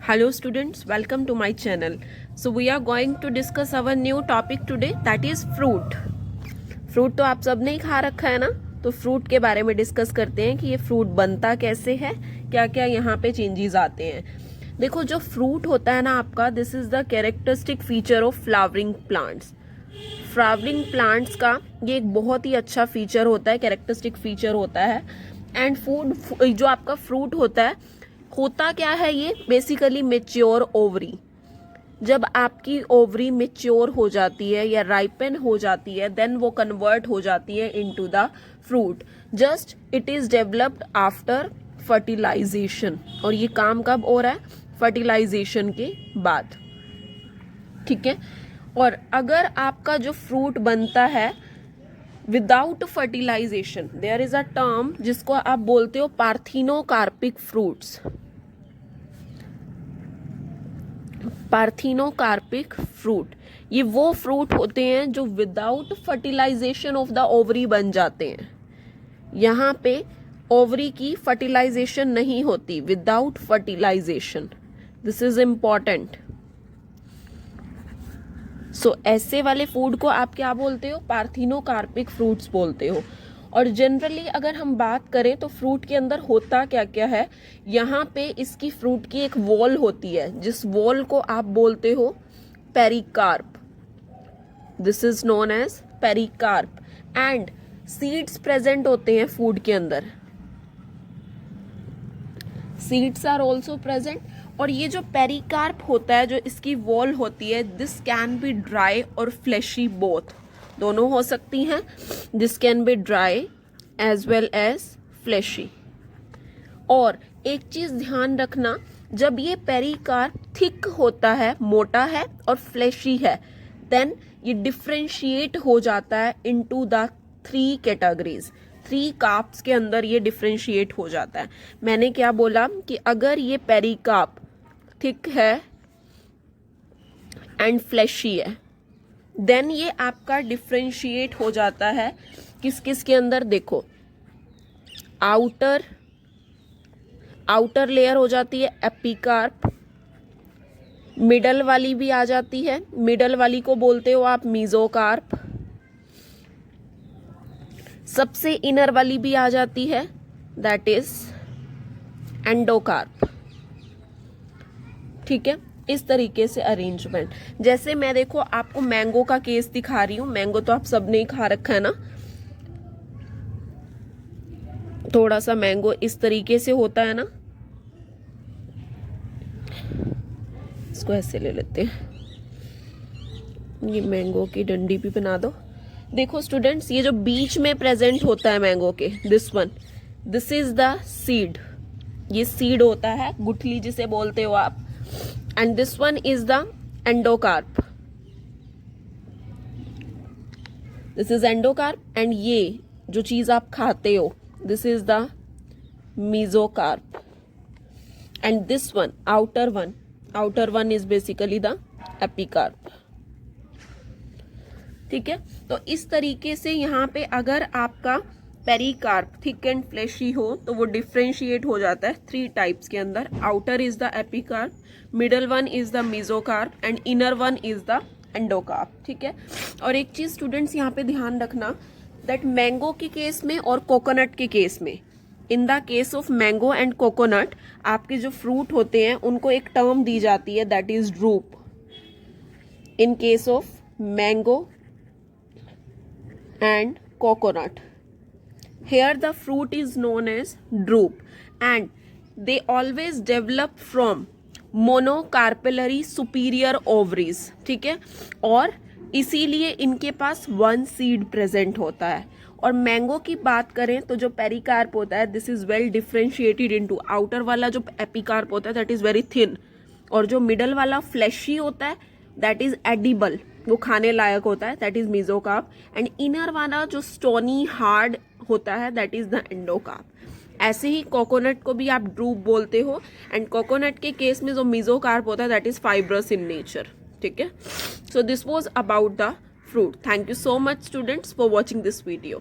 Hello students, welcome to my channel. So we are going to discuss our new topic today, that is fruit. Fruit तो आप सब ने ही खा रखा है ना, तो फ्रूट के बारे में डिस्कस करते हैं कि ये फ्रूट बनता कैसे है, क्या क्या यहाँ पे चेंजेस आते हैं। देखो जो फ्रूट होता है ना आपका, this is the characteristic feature of flowering plants. Flowering plants का ये एक बहुत ही अच्छा फीचर होता है, कैरेक्टरिस्टिक फीचर होता है। एंड फूड जो आपका फ्रूट होता क्या है, ये बेसिकली मेच्योर ओवरी। जब आपकी ओवरी मेच्योर हो जाती है या राइपन हो जाती है, देन वो कन्वर्ट हो जाती है into the fruit. Just it is developed after fertilization, और ये काम कब हो रहा है? फर्टिलाइजेशन के बाद, ठीक है। और अगर आपका जो फ्रूट बनता है without fertilization, there is a term जिसको आप बोलते हो पार्थिनोकार्पिक फ्रूट्स। पार्थिनोकार्पिक फ्रूट, ये वो फ्रूट होते हैं जो without fertilization of the ovary बन जाते हैं। यहाँ पे ओवरी की फर्टिलाइजेशन नहीं होती, without fertilization. This is important. So ऐसे वाले फूड को आप क्या बोलते हो? पार्थिनोकार्पिक फ्रूट्स बोलते हो। और जनरली अगर हम बात करें तो फ्रूट के अंदर होता क्या क्या है, यहाँ पे इसकी फ्रूट की एक वॉल होती है, जिस वॉल को आप बोलते हो pericarp. This is known as pericarp. And seeds present होते हैं फूड के अंदर, सीड्स आर ऑल्सो प्रेजेंट। और ये जो पेरिकार्प होता है, जो इसकी वॉल होती है, दिस कैन बी ड्राई और फ्लैशी बोथ, दोनों हो सकती हैं। This can be dry as well as fleshy. और एक चीज ध्यान रखना, जब ये पेरिकार्प थिक होता है, मोटा है और फ्लैशी है, देन ये डिफ्रेंशिएट हो जाता है इनटू द 3 कैटेगरीज। 3 कार्प्स के अंदर ये डिफ्रेंशिएट हो जाता है। मैंने क्या बोला कि अगर ये पेरिकार्प थिक है एंड फ्लैशी है, देन ये आपका डिफ्रेंशिएट हो जाता है किस किस के अंदर? देखो, आउटर लेयर हो जाती है एपिकार्प, मिडल वाली भी आ जाती है, मिडल वाली को बोलते हो आप मीजोकार्प, सबसे इनर वाली भी आ जाती है, दैट इज एंडोकार्प। ठीक है, इस तरीके से अरेंजमेंट। जैसे मैं देखो आपको मैंगो का केस दिखा रही हूं। मैंगो तो आप सबने ही खा रखा है ना। थोड़ा सा मैंगो इस तरीके से होता है ना, इसको ऐसे ले लेते हैं, ये मैंगो की डंडी भी बना दो। देखो स्टूडेंट्स, ये जो बीच में प्रेजेंट होता है मैंगो के, दिस इज द सीड। ये सीड होता है, गुठली जिसे बोलते हो आप। And this one is the endocarp, this is endocarp. And ये जो चीज आप खाते हो, this is the mesocarp. And this one, outer one is basically the epicarp. ठीक है, तो इस तरीके से यहाँ पे अगर आपका पेरिकार्प थिक एंड फ्लैशी हो तो वो डिफ्रेंशिएट हो जाता है 3 टाइप्स के अंदर। Outer is the epicarp, middle one is the mesocarp and inner one is the endocarp. ठीक है, और एक चीज स्टूडेंट्स यहाँ पे ध्यान रखना, दैट मैंगो के केस में और कोकोनट के केस में, in the case of mango and coconut, आपके जो फ्रूट होते हैं उनको एक टर्म दी जाती है, that is drupe. In case of mango and coconut, here the fruit is known as drupe, and they always develop from monocarpellary superior ovaries। ठीक है, और इसीलिए इनके पास 1 सीड प्रेजेंट होता है। और मैंगो की बात करें तो जो पेरिकार्प होता है, this is well differentiated into, outer वाला जो एपिकार्प होता है दैट इज वेरी थिन, और जो मिडल वाला फ्लैशी होता है दैट इज एडिबल, वो खाने लायक होता है, that is mesocarp. And inner वाला जो स्टोनी हार्ड होता है, दैट इज द एंडोकार्प। ऐसे ही कोकोनट को भी आप ड्रूप बोलते हो। एंड कोकोनट के केस में जो मीजोकार्प होता है that is fibrous in nature. ठीक है, so this was about the fruit. Thank you so much students for watching this video.